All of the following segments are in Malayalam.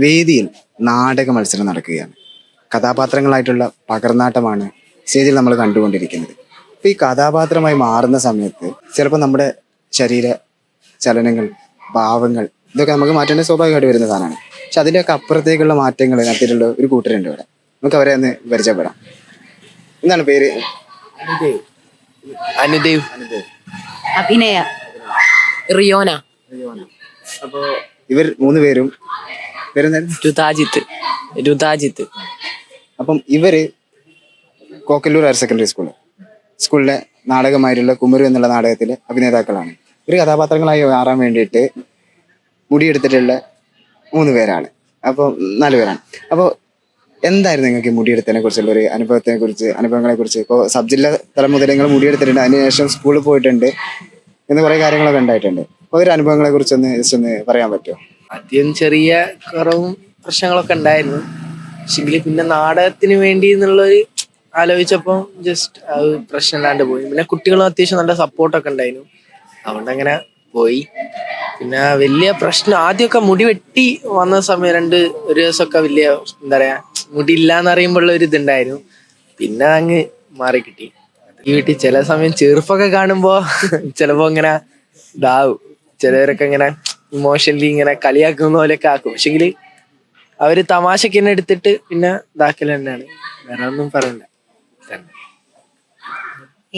വേദിയിൽ നാടക മത്സരം നടക്കുകയാണ്. കഥാപാത്രങ്ങളായിട്ടുള്ള പകർന്നാട്ടമാണ് സ്റ്റേജിൽ നമ്മൾ കണ്ടുകൊണ്ടിരിക്കുന്നത്. അപ്പോൾ ഈ കഥാപാത്രമായി മാറുന്ന സമയത്ത് ചിലപ്പോൾ നമ്മുടെ ശരീര ചലനങ്ങൾ, ഭാവങ്ങൾ ഇതൊക്കെ നമുക്ക് മാറ്റേണ്ട സ്വാഭാവികമായിട്ട് വരുന്ന സാധനമാണ്. പക്ഷെ അതിൻ്റെയൊക്കെ അപ്പുറത്തേക്കുള്ള മാറ്റങ്ങൾ നടത്തിയിട്ടുള്ള ഒരു കൂട്ടരുണ്ട് ഇവിടെ. നമുക്ക് അവരെ ഒന്ന് പരിചയപ്പെടാം. എന്താണ് പേര്? അനുദേവ്. അഭിനയ. റിയോന. അപ്പോൾ ഇവർ 3 പേരും പേരെന്തായിരുന്നു? രുതാജിത്ത്. അപ്പം ഇവര് കോക്കല്ലൂർ ഹയർ സെക്കൻഡറി സ്കൂളിലെ നാടകമായിട്ടുള്ള കുമരു എന്നുള്ള നാടകത്തിലെ അഭിനേതാക്കളാണ്. ഒരു കഥാപാത്രങ്ങളായി മാറാൻ വേണ്ടിയിട്ട് മുടിയെടുത്തിട്ടുള്ള 3 പേരാണ്. അപ്പോൾ 4 പേരാണ്. അപ്പോൾ എന്തായിരുന്നു നിങ്ങൾക്ക് മുടിയെടുത്തതിനെ കുറിച്ചുള്ള ഒരു അനുഭവങ്ങളെ കുറിച്ച്? ഇപ്പോൾ സബ് ജില്ലാ തലം മുതൽ നിങ്ങൾ മുടിയെടുത്തിട്ടുണ്ട്, അതിനുശേഷം സ്കൂളിൽ പോയിട്ടുണ്ട് എന്ന് കുറേ കാര്യങ്ങളൊക്കെ ഉണ്ടായിട്ടുണ്ട്. അപ്പോൾ ഒരു അനുഭവങ്ങളെ കുറിച്ചൊന്ന് ജസ്റ്റ് ഒന്ന് പറയാൻ പറ്റുമോ? ആദ്യം ചെറിയ കുറവും പ്രശ്നങ്ങളൊക്കെ ഉണ്ടായിരുന്നു. പക്ഷെങ്കിൽ പിന്നെ നാടകത്തിന് വേണ്ടി എന്നുള്ളൊരു ആലോചിച്ചപ്പോൾ ജസ്റ്റ് അത് പ്രശ്നമില്ലാണ്ട് പോയി. പിന്നെ കുട്ടികളും അത്യാവശ്യം നല്ല സപ്പോർട്ടൊക്കെ ഉണ്ടായിരുന്നു, അതുകൊണ്ട് അങ്ങനെ പോയി. പിന്നെ വലിയ പ്രശ്നം ആദ്യമൊക്കെ മുടി വെട്ടി വന്ന സമയം ഒരു ദിവസമൊക്കെ വലിയ എന്താ പറയാ മുടി ഇല്ലാന്ന് അറിയുമ്പോഴുള്ള ഒരു ഇതുണ്ടായിരുന്നു. പിന്നെ അങ്ങ് മാറി കിട്ടി. ഈ വീട്ടിൽ ചില സമയം ചെറുപ്പൊക്കെ കാണുമ്പോ ചിലപ്പോ ഇങ്ങനെ ഇതാവും. ചിലവരൊക്കെ ഇങ്ങനെ ഇമോഷണലി ഇങ്ങനെ കളിയാക്കുന്ന പോലെയൊക്കെ ആക്കും. പക്ഷെങ്കില് അവര് തമാശക്ക് തന്നെ എടുത്തിട്ട് പിന്നെ ഇതാക്കൽ തന്നെയാണ്, വേറെ ഒന്നും പറയണ്ട.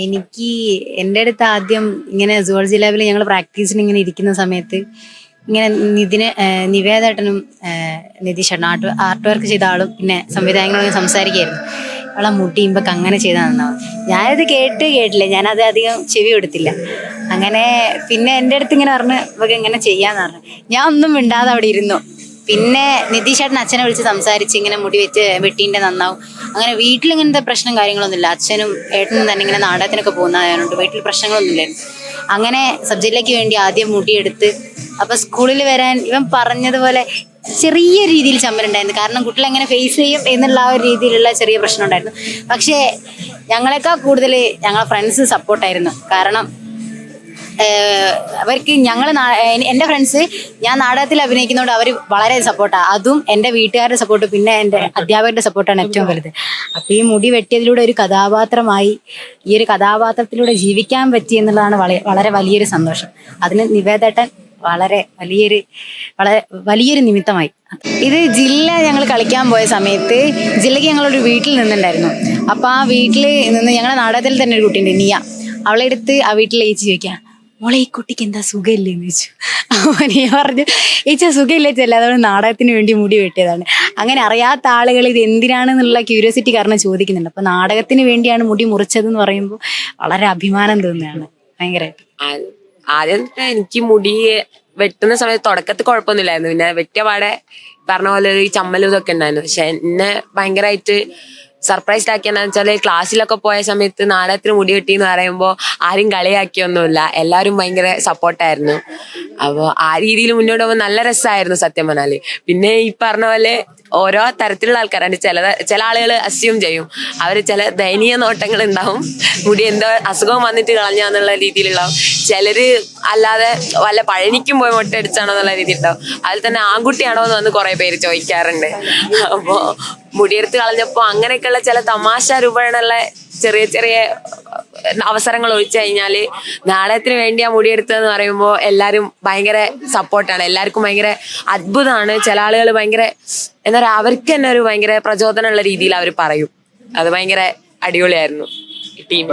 എനിക്ക് എൻ്റെ അടുത്ത് ആദ്യം ഇങ്ങനെ സുവോളജി ലാബിൽ ഞങ്ങൾ പ്രാക്ടീസിന് ഇങ്ങനെ ഇരിക്കുന്ന സമയത്ത് ഇങ്ങനെ നിവേദേട്ടനും നിതീഷേട്ടനും ആർട്ട് വർക്ക് ചെയ്ത ആളും പിന്നെ സംവിധായകനോട് സംസാരിക്കുകയായിരുന്നു. അവളെ മുടിയുമ്പൊക്കെ അങ്ങനെ ചെയ്താൽ നന്നാവും. ഞാനത് കേട്ടില്ല, ഞാനത് അധികം ചെവി കൊടുത്തില്ല. അങ്ങനെ പിന്നെ എൻ്റെ അടുത്ത് ഇങ്ങനെ പറഞ്ഞ് ഇവക്ക് ഇങ്ങനെ ചെയ്യാന്ന് പറഞ്ഞു. ഞാൻ ഒന്നും മിണ്ടാതെ അവിടെ ഇരുന്നു. പിന്നെ നിതീഷേട്ടൻ അച്ഛനെ വിളിച്ച് സംസാരിച്ച് ഇങ്ങനെ മുടി വെട്ടീൻ്റെ നന്നാവും. അങ്ങനെ വീട്ടിൽ ഇങ്ങനത്തെ പ്രശ്നം കാര്യങ്ങളൊന്നുമില്ല. അച്ഛനും ഏട്ടനും തന്നെ ഇങ്ങനെ നാടകത്തിനൊക്കെ പോകുന്നതായതുകൊണ്ട് വീട്ടിൽ പ്രശ്നങ്ങളൊന്നുമില്ലായിരുന്നു. അങ്ങനെ സബ്ജക്റ്റിലേക്ക് വേണ്ടി ആദ്യം മുടിയെടുത്ത് അപ്പൊ സ്കൂളിൽ വരാൻ ഇവൻ പറഞ്ഞതുപോലെ ചെറിയ രീതിയിൽ ചമ്മലുണ്ടായിരുന്നു. കാരണം കുട്ടികൾ എങ്ങനെ ഫേസ് ചെയ്യും എന്നുള്ള ആ ഒരു രീതിയിലുള്ള ചെറിയ പ്രശ്നം ഉണ്ടായിരുന്നു. പക്ഷേ ഞങ്ങളെക്കാൾ കൂടുതൽ ഞങ്ങളെ ഫ്രണ്ട്സ് സപ്പോർട്ടായിരുന്നു. കാരണം അവർക്ക് എൻ്റെ ഫ്രണ്ട്സ് ഞാൻ നാടകത്തിൽ അഭിനയിക്കുന്നതുകൊണ്ട് അവർ വളരെ സപ്പോർട്ടാണ്. അതും എൻ്റെ വീട്ടുകാരുടെ സപ്പോർട്ട് പിന്നെ എൻ്റെ അധ്യാപകരുടെ സപ്പോർട്ടാണ് ഏറ്റവും വലുത്. അപ്പം ഈ മുടി വെട്ടിയതിലൂടെ ഒരു കഥാപാത്രമായി ഈ ഒരു കഥാപാത്രത്തിലൂടെ ജീവിക്കാൻ പറ്റി എന്നുള്ളതാണ് വളരെ വലിയൊരു സന്തോഷം. അതിന് നിവേദേട്ടൻ വളരെ വലിയൊരു നിമിത്തമായി. ഇത് ജില്ല ഞങ്ങൾ കളിക്കാൻ പോയ സമയത്ത് ജില്ലയ്ക്ക് ഞങ്ങളൊരു വീട്ടിൽ നിന്നുണ്ടായിരുന്നു. അപ്പോൾ ആ വീട്ടിൽ നിന്ന് ഞങ്ങളുടെ നാടകത്തിൽ തന്നെ ഒരു കുട്ടിയുണ്ട്, നിയ. അവളെ എടുത്ത് ആ വീട്ടിലെ ചേച്ചി ചോദിക്കാം, മോളെ ഈ കുട്ടിക്ക് എന്താ സുഖമില്ലേന്ന് ചോദിച്ചു. അപ്പോൾ നീ പറഞ്ഞു, ചേച്ചി സുഖമില്ല ചെല്ല, അതുകൊണ്ട് നാടകത്തിന് വേണ്ടി മുടി വെട്ടിയതാണ്. അങ്ങനെ അറിയാത്ത ആളുകൾ ഇത് എന്തിനാണെന്നുള്ള ക്യൂരിയോസിറ്റി കാരണം ചോദിക്കുന്നുണ്ട്. അപ്പോൾ നാടകത്തിന് വേണ്ടിയാണ് മുടി മുറിച്ചതെന്ന് പറയുമ്പോൾ വളരെ അഭിമാനം തോന്നുകയാണ് ഭയങ്കരമായിട്ട്. ആദ്യം എനിക്ക് മുടി വെട്ടുന്ന സമയത്ത് തുടക്കത്തിൽ കുഴപ്പമൊന്നുമില്ലായിരുന്നു. പിന്നെ വെട്ടിയ പാടെ പറഞ്ഞ പോലെ ഒരു ചമ്മലും ഇതൊക്കെ ഉണ്ടായിരുന്നു. പക്ഷെ എന്നെ ഭയങ്കരമായിട്ട് സർപ്രൈസ്ഡ് ആക്കിയെന്നു വെച്ചാല് ക്ലാസ്സിലൊക്കെ പോയ സമയത്ത് നാടകത്തിന് മുടി വെട്ടി എന്ന് പറയുമ്പോൾ ആരും കളിയാക്കിയൊന്നുമില്ല, എല്ലാവരും ഭയങ്കര സപ്പോർട്ടായിരുന്നു. അപ്പോൾ ആ രീതിയിൽ മുന്നോട്ട് പോകുമ്പോൾ നല്ല രസമായിരുന്നു സത്യം പറഞ്ഞാല്. പിന്നെ ഈ പറഞ്ഞ പോലെ ഓരോ തരത്തിലുള്ള ആൾക്കാരാണ്. ചില ആളുകൾ അസ്യൂം ചെയ്യും, അവര് ചില ദയനീയ നോട്ടങ്ങൾ ഉണ്ടാവും, മുടി എന്തോ അസുഖം വന്നിട്ട് കളഞ്ഞാന്നുള്ള രീതിയിലുണ്ടാവും. ചിലര് അല്ലാതെ വല്ല പഴനിക്കും പോയി മൊട്ടയടിച്ചാണോ എന്നുള്ള രീതിയിൽ ഉണ്ടാവും. അതിൽ തന്നെ ആൺകുട്ടിയാണോ എന്ന് വന്ന് കുറെ പേര് ചോദിക്കാറുണ്ട്. അപ്പോ മുടിയെടുത്ത് കളഞ്ഞപ്പോ അങ്ങനെയൊക്കെയുള്ള ചില തമാശ രൂപേണുള്ള ചെറിയ ചെറിയ അവസരങ്ങൾ ഒഴിച്ചു കഴിഞ്ഞാല് നാടകത്തിന് വേണ്ടി ആ മുടിയെടുത്തതെന്ന് പറയുമ്പോൾ എല്ലാവരും ഭയങ്കര സപ്പോർട്ടാണ്, എല്ലാവർക്കും ഭയങ്കര അത്ഭുതമാണ്. ചില ആളുകൾ ഭയങ്കര എന്താ പറയാ, അവർക്ക് തന്നെ ഒരു ഭയങ്കര പ്രചോദനമുള്ള രീതിയിൽ അവർ പറയും. അത് ഭയങ്കര അടിപൊളിയായിരുന്നു.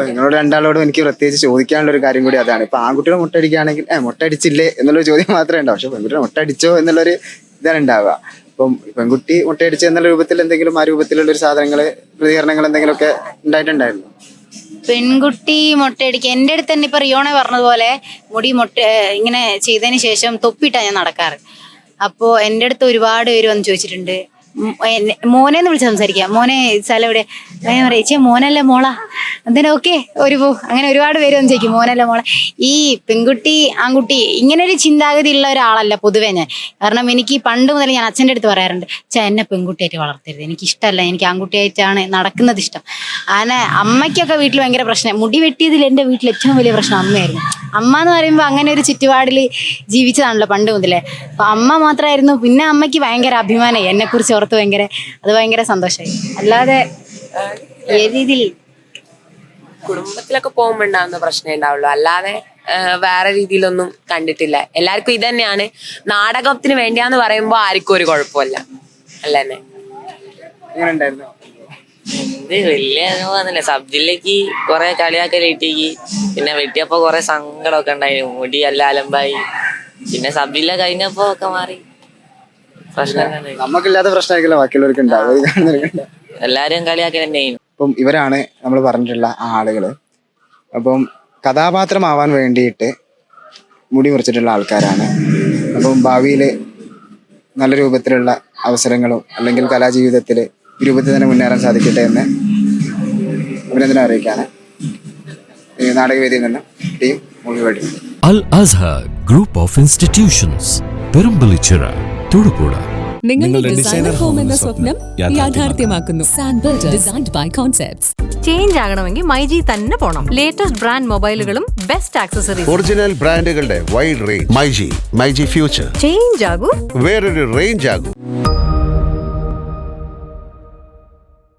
നിങ്ങളോട് രണ്ടാളോടും എനിക്ക് പ്രത്യേകിച്ച് ചോദിക്കാനുള്ള ഒരു കാര്യം കൂടി അതാണ്. ഇപ്പൊ ആൺകുട്ടികൾ മുട്ടടിക്കുകയാണെങ്കിൽ മുട്ടടിച്ചില്ലേ എന്നുള്ളൊരു ചോദ്യം മാത്രമേ ഉണ്ടാവും. പക്ഷെ പെൺകുട്ടികൾ മുട്ടടിച്ചോ എന്നുള്ളൊരു ഇതാണ് ഉണ്ടാവുക. ഇപ്പം പെൺകുട്ടി മുട്ടയടിച്ചു എന്നുള്ള രൂപത്തിൽ എന്തെങ്കിലും ആ രൂപത്തിലുള്ള ഒരു പ്രതികരണങ്ങൾ എന്തെങ്കിലുമൊക്കെ ഉണ്ടായിട്ടുണ്ടായിരുന്നു? പെൺകുട്ടി മുട്ടയടിക്കുക എൻ്റെ അടുത്ത് തന്നെ ഇപ്പൊ റിയോണെ പറഞ്ഞതുപോലെ മുടി ഇങ്ങനെ ചെയ്തതിന് ശേഷം തൊപ്പിയിട്ടാണ് ഞാൻ നടക്കാറ്. അപ്പോൾ എൻ്റെ അടുത്ത് ഒരുപാട് പേര് വന്ന് ചോദിച്ചിട്ടുണ്ട്, മോനെ എന്ന് വിളിച്ച് സംസാരിക്കാം. മോനെ സ്ഥലം എവിടെ? ഞാൻ പറയാം ചേച്ചി മോനല്ലേ മോളാ, എന്തിനാ ഓക്കെ ഒരു പോ. അങ്ങനെ ഒരുപാട് പേര് വന്ന് ചോദിക്കും മോനല്ലേ മോളെ. ഈ പെൺകുട്ടി ആൺകുട്ടി ഇങ്ങനെ ഒരു ചിന്താഗതി ഉള്ള ഒരാളല്ല പൊതുവേ ഞാൻ. കാരണം എനിക്ക് പണ്ട് മുതൽ ഞാൻ അച്ഛൻ്റെ അടുത്ത് പറയാറുണ്ട്, എന്നെ പെൺകുട്ടിയായിട്ട് വളർത്തരുത്, എനിക്ക് ഇഷ്ടമല്ല, എനിക്ക് ആൺകുട്ടിയായിട്ടാണ് നടക്കുന്നത് ഇഷ്ടം. അങ്ങനെ അമ്മയ്ക്കൊക്കെ വീട്ടിൽ ഭയങ്കര പ്രശ്നം. മുടി വെട്ടിയതിൽ എൻ്റെ വീട്ടിൽ ഏറ്റവും വലിയ പ്രശ്നം അമ്മയായിരുന്നു. അമ്മ എന്ന് പറയുമ്പോൾ അങ്ങനെ ഒരു ചുറ്റുപാടിൽ ജീവിച്ചതാണല്ലോ പണ്ട് മുതലേ. അപ്പൊ അമ്മ മാത്രമായിരുന്നു. പിന്നെ അമ്മയ്ക്ക് ഭയങ്കര അഭിമാനമായി എന്നെ കുറിച്ച് ഓർത്ത്, ഭയങ്കര സന്തോഷമായി. അല്ലാതെ ഏത് രീതിയിൽ കുടുംബത്തിലൊക്കെ പോകുമ്പോ ഉണ്ടാവുന്ന പ്രശ്നമേ ഉണ്ടാവുള്ളൂ, അല്ലാതെ വേറെ രീതിയിലൊന്നും കണ്ടിട്ടില്ല. എല്ലാവർക്കും ഇത് തന്നെയാണ്. നാടകത്തിന് വേണ്ടിയാന്ന് പറയുമ്പോ ആർക്കും ഒരു കുഴപ്പമില്ല അല്ല തന്നെ. എങ്ങനെ ഉണ്ടായിരുന്നു? ഇത് വലിയ അനുഭവമൊന്നുമില്ല. സബ് ജില്ലക്ക് കുറെ കളിയാക്കലേറ്റിക്ക്, പിന്നെ വെട്ടിയപ്പോ കുറെ സങ്കടമൊക്കെ ഉണ്ടായിരുന്നു. മുടി എല്ലാം അലമ്പായി. പിന്നെ സബ് ജില്ല കഴിഞ്ഞപ്പോ ഒക്കെ മാറി. പ്രശ്നം നമുക്കില്ലാത്ത പ്രശ്നമായിരിക്കില്ല ബാക്കിയുള്ളവർക്ക് ഉണ്ടാവും. എല്ലാരും കളിയാക്കി തന്നെയായിരുന്നു. അപ്പം ഇവരാണ് നമ്മൾ പറഞ്ഞിട്ടുള്ള ആളുകള്. അപ്പം കഥാപാത്രമാവാൻ വേണ്ടിയിട്ട് മുടി മുറിച്ചിട്ടുള്ള ആൾക്കാരാണ്. അപ്പം ഭാവിയിൽ നല്ല രൂപത്തിലുള്ള അവസരങ്ങളും അല്ലെങ്കിൽ കലാജീവിതത്തിൽ ഈ രൂപത്തിൽ തന്നെ മുന്നേറാൻ സാധിക്കട്ടെ എന്ന് അഭിനന്ദനം അറിയിക്കാണ്. നാടകവേദിയിൽ നിന്ന് ടീം മുഴുവൻ. Al Azhar Group of Institutions, Perumpillichira, Thodupuzha. നിങ്ങളുടെ ഡിസൈനർ ഹോം എന്ന സ്വപ്നം യാഥാർത്ഥ്യമാക്കുന്നു. സാൻബിൾഡ്, ഡിസൈൻഡ് ബൈ കോൺസെപ്റ്റ്സ്. ചേഞ്ച് ആകണമെങ്കിൽ മൈജി തന്നെ പോണം. ലേറ്റസ്റ്റ് ബ്രാൻഡ് മൊബൈലുകളും ബെസ്റ്റ് ആക്സസറീസ്, ഒറിജിനൽ ബ്രാൻഡുകളുടെ wide range. MyG future. Change ആകൂ, വേറൊരു റേഞ്ച് ആകൂ.